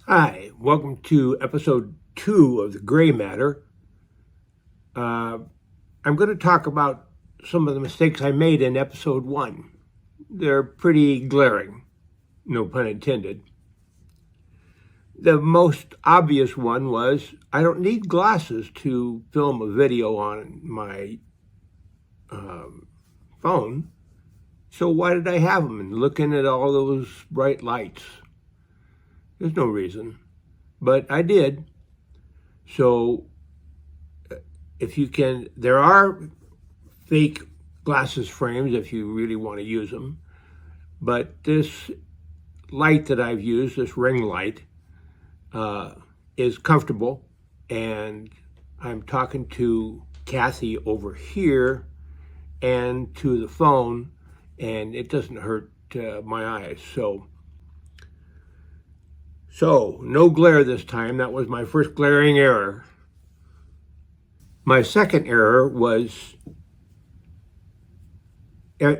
Hi, welcome to episode 2 of The Gray Matter. I'm going to talk about some of the mistakes I made in episode 1. They're pretty glaring, no pun intended. The most obvious one was I don't need glasses to film a video on my phone, so why did I have them? And looking at all those bright lights, there's no reason, but I did. So if you can, there are fake glasses frames if you really want to use them. But this light that I've used, this ring light, is comfortable. And I'm talking to Kathy over here and to the phone, and it doesn't hurt my eyes. So no glare this time. That was my first glaring error. My second error was I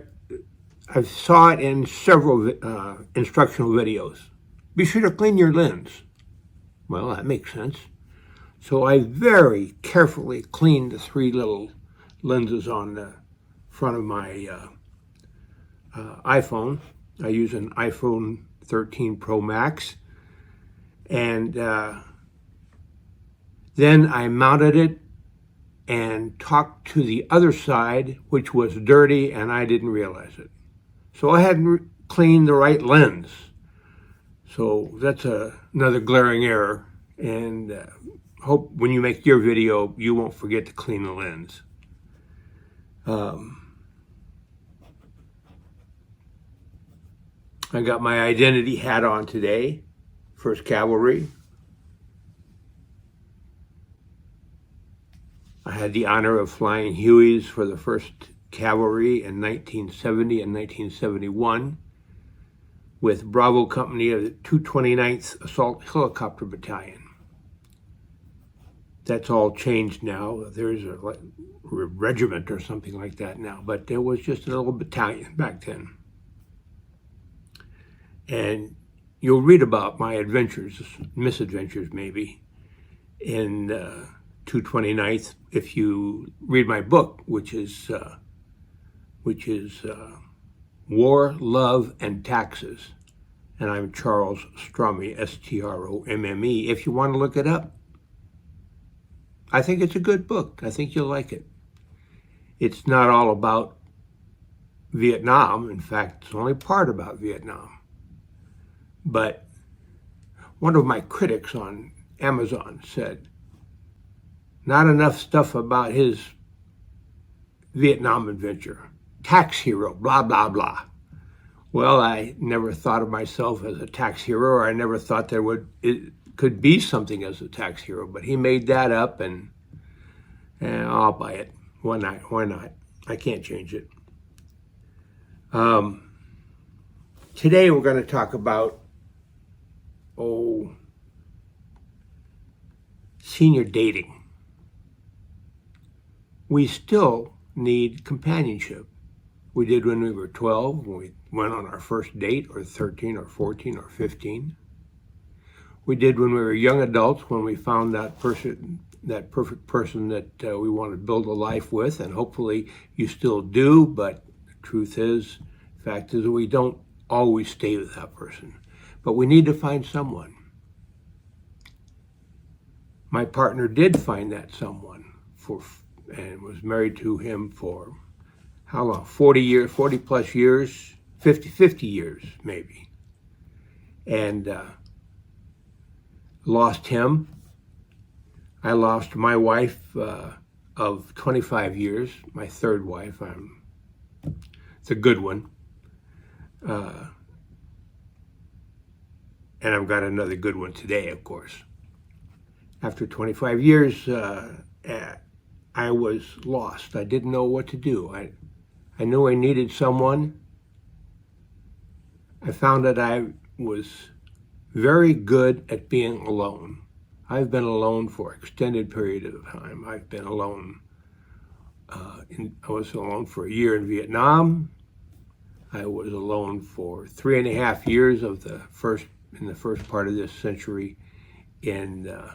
saw it in several instructional videos. Be sure to clean your lens. Well, that makes sense. So I very carefully cleaned the 3 little lenses on the front of my iPhone. I use an iPhone 13 Pro Max. And then I mounted it and talked to the other side, which was dirty, and I didn't realize it. So I hadn't cleaned the right lens. So that's another glaring error. And hope when you make your video, you won't forget to clean the lens. I got my identity hat on today, 1st Cavalry. I had the honor of flying Hueys for the 1st Cavalry in 1970 and 1971 with Bravo Company of the 229th Assault Helicopter Battalion. That's all changed now. There's a regiment or something like that now, but there was just a little battalion back then. And you'll read about my adventures, misadventures maybe, in 229th if you read my book, which is War, Love, and Taxes. And I'm Charles Stromme, Stromme, if you want to look it up. I think it's a good book. I think you'll like it. It's not all about Vietnam. In fact, it's only part about Vietnam. But one of my critics on Amazon said, not enough stuff about his Vietnam adventure. Tax hero, blah, blah, blah. Well, I never thought of myself as a tax hero, or I never thought it could be something as a tax hero, but he made that up, and I'll buy it. Why not? I can't change it. Today we're going to talk about, senior dating. We still need companionship. We did when we were 12, when we went on our first date, or 13, or 14, or 15. We did when we were young adults, when we found that perfect person that we want to build a life with, and hopefully you still do, but the fact is that we don't always stay with that person. But we need to find someone. My partner did find that someone and was married to him for how long? 40 plus years, 50 years maybe. And lost him. I lost my wife of 25 years, my 3rd wife. It's a good one. And I've got another good one today, of course. After 25 years, I was lost. I didn't know what to do. I knew I needed someone. I found that I was very good at being alone. I've been alone for an extended period of time. I've been alone. I was alone for a year in Vietnam. I was alone for 3.5 years of the first in the first part of this century in the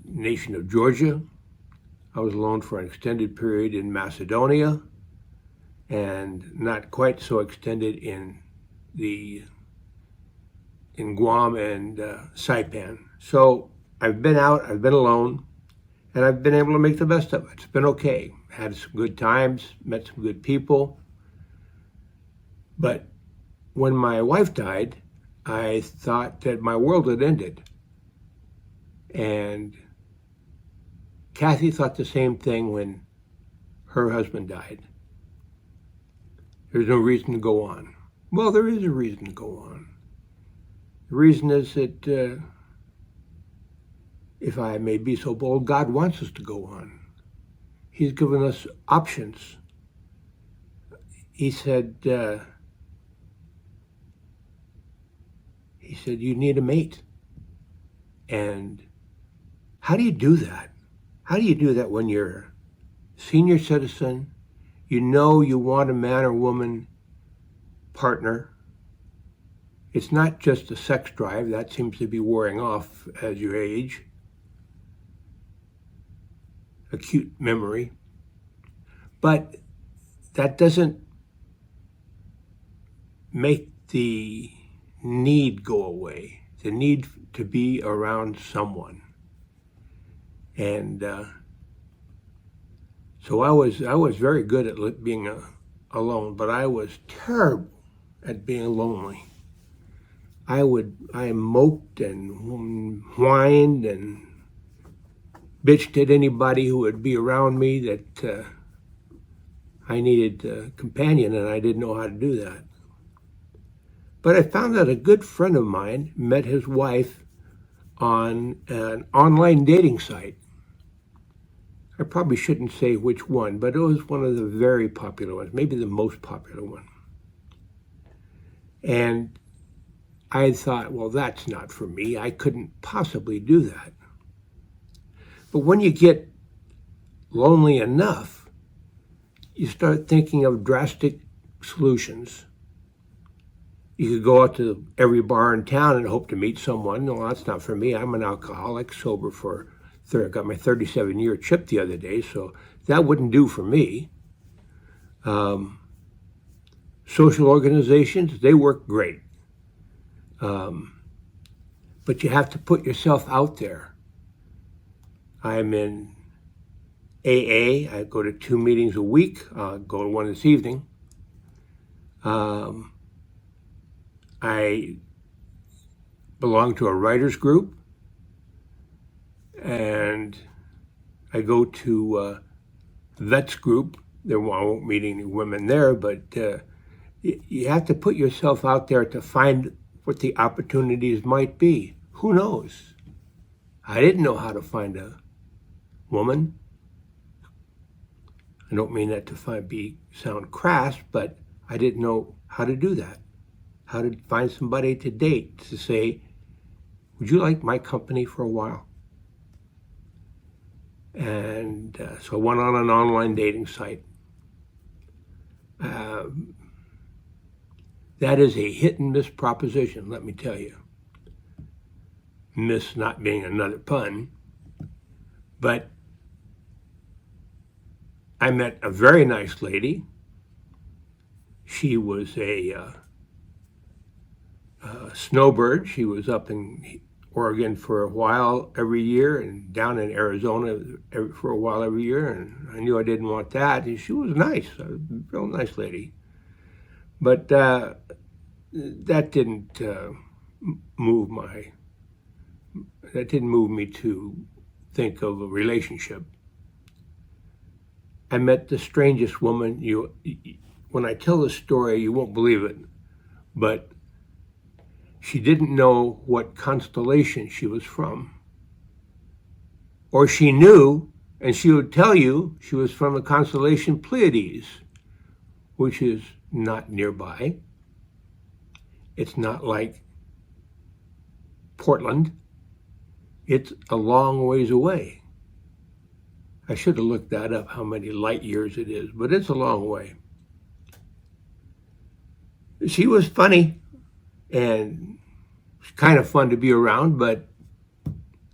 nation of Georgia. I was alone for an extended period in Macedonia, and not quite so extended in Guam and Saipan. So I've been out, I've been alone, and I've been able to make the best of it. It's been okay. Had some good times, met some good people. But when my wife died, I thought that my world had ended. And Kathy thought the same thing when her husband died. There's no reason to go on. Well, there is a reason to go on. The reason is that, if I may be so bold, God wants us to go on. He's given us options. He said, you need a mate. And how do you do that? How do you do that when you're a senior citizen? You know you want a man or woman partner. It's not just a sex drive. That seems to be wearing off as you age. Acute memory. But that doesn't make the need go away. The need to be around someone. And so I was very good at being alone, but I was terrible at being lonely. I moped and whined and bitched at anybody who would be around me that I needed a companion, and I didn't know how to do that. But I found that a good friend of mine met his wife on an online dating site. I probably shouldn't say which one, but it was one of the very popular ones, maybe the most popular one. And I thought, well, that's not for me. I couldn't possibly do that. But when you get lonely enough, you start thinking of drastic solutions. You could go out to every bar in town and hope to meet someone. No, that's not for me. I'm an alcoholic, sober for I got my 37-year chip the other day, so that wouldn't do for me. Social organizations, they work great. But you have to put yourself out there. I'm in AA. I go to 2 meetings a week. I'll go to one this evening. I belong to a writers group. And I go to Vets group. I won't meet any women there, but you have to put yourself out there to find what the opportunities might be. Who knows? I didn't know how to find a woman. I don't mean that to sound crass, but I didn't know how to do that. How to find somebody to date, to say, would you like my company for a while? And so I went on an online dating site. That is a hit and miss proposition, let me tell you. Miss not being another pun. But I met a very nice lady. She was a snowbird. She was up in Oregon for a while every year and down in Arizona for a while every year. And I knew I didn't want that. And she was nice, a real nice lady. But that didn't move me to think of a relationship. I met the strangest woman. When I tell this story, you won't believe it, but she didn't know what constellation she was from. Or she knew, and she would tell you she was from the constellation Pleiades, which is not nearby. It's not like Portland. It's a long ways away. I should have looked that up, how many light years it is, but it's a long way. She was funny. And it's kind of fun to be around, but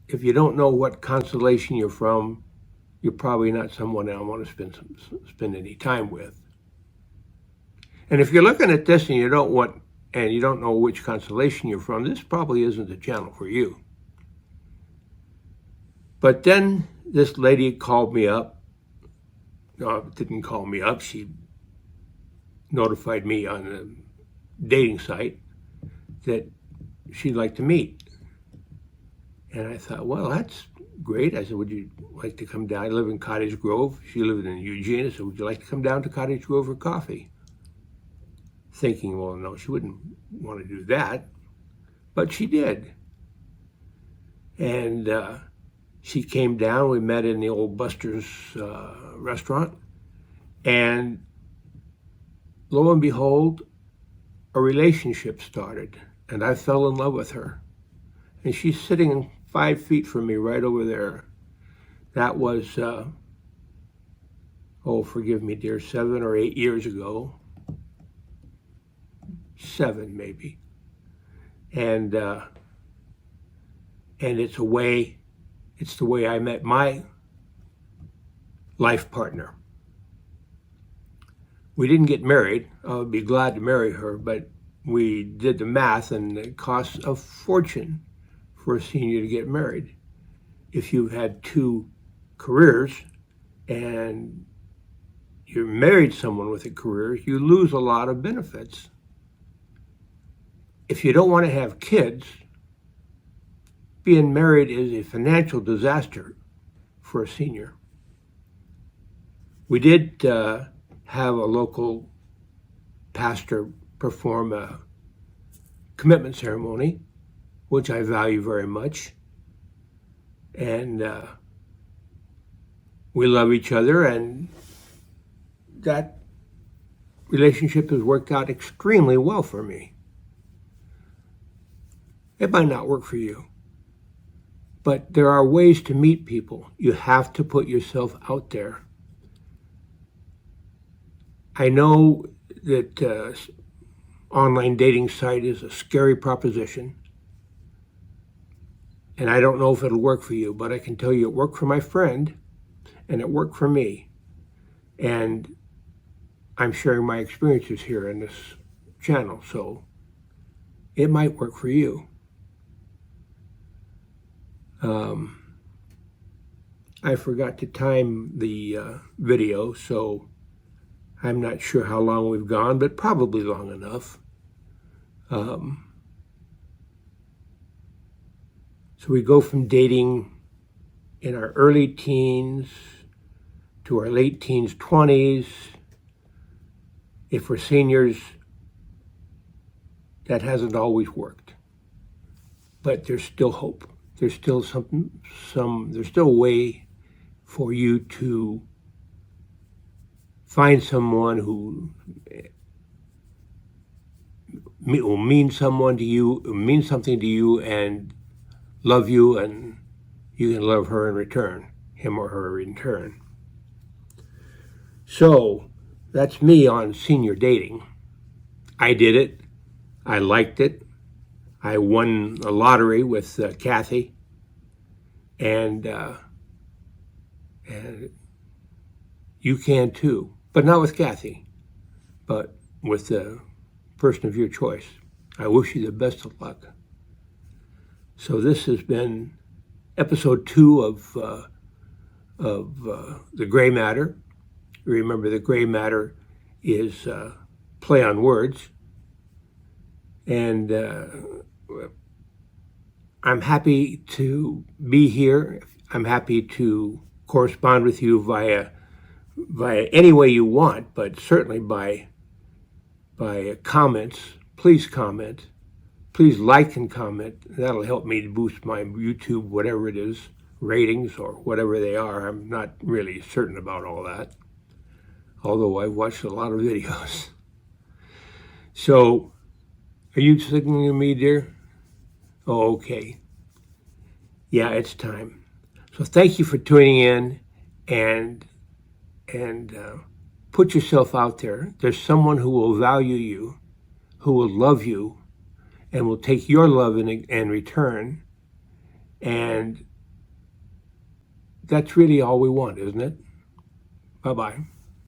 if you don't know what constellation you're from, you're probably not someone I want to spend any time with. And if you're looking at this and you don't know which constellation you're from, this probably isn't the channel for you. But then this lady called me up. No, didn't call me up. She notified me on a dating site that she'd like to meet. And I thought, well, that's great. I said, would you like to come down? I live in Cottage Grove. She lived in Eugene. I said, would you like to come down to Cottage Grove for coffee? Thinking, well, no, she wouldn't want to do that. But she did. And she came down. We met in the old Buster's restaurant. And lo and behold, a relationship started. And I fell in love with her. And she's sitting 5 feet from me right over there. That was, forgive me, dear, 7 or 8 years ago. 7 maybe. And it's the way I met my life partner. We didn't get married. I would be glad to marry her, but we did the math, and it costs a fortune for a senior to get married. If you've had 2 careers and you married someone with a career, you lose a lot of benefits. If you don't want to have kids, being married is a financial disaster for a senior. We did have a local pastor perform a commitment ceremony, which I value very much. And we love each other, and that relationship has worked out extremely well for me. It might not work for you, but there are ways to meet people. You have to put yourself out there. I know that online dating site is a scary proposition, and I don't know if it'll work for you, but I can tell you it worked for my friend, and it worked for me. And I'm sharing my experiences here in this channel, so it might work for you. I forgot to time the video, so I'm not sure how long we've gone, but probably long enough. So we go from dating in our early teens to our late teens, 20s. If we're seniors, that hasn't always worked. But there's still hope. There's still there's still a way for you to find someone who will mean something to you, and love you, and you can love her in return, him or her in return. So that's me on senior dating. I did it. I liked it. I won a lottery with Kathy, and you can too, but not with Kathy, but with the person of your choice. I wish you the best of luck. So this has been episode 2 of the gray matter. Remember, the gray matter is play on words, and I'm happy to be here. I'm happy to correspond with you via any way you want, but certainly by comments. Please comment. Please like and comment. That'll help me to boost my YouTube, whatever it is, ratings or whatever they are. I'm not really certain about all that, although I've watched a lot of videos. So, are you signaling to me, dear? Oh, okay. Yeah, it's time. So thank you for tuning in, and put yourself out there. There's someone who will value you, who will love you, and will take your love in return. And that's really all we want, isn't it? Bye-bye.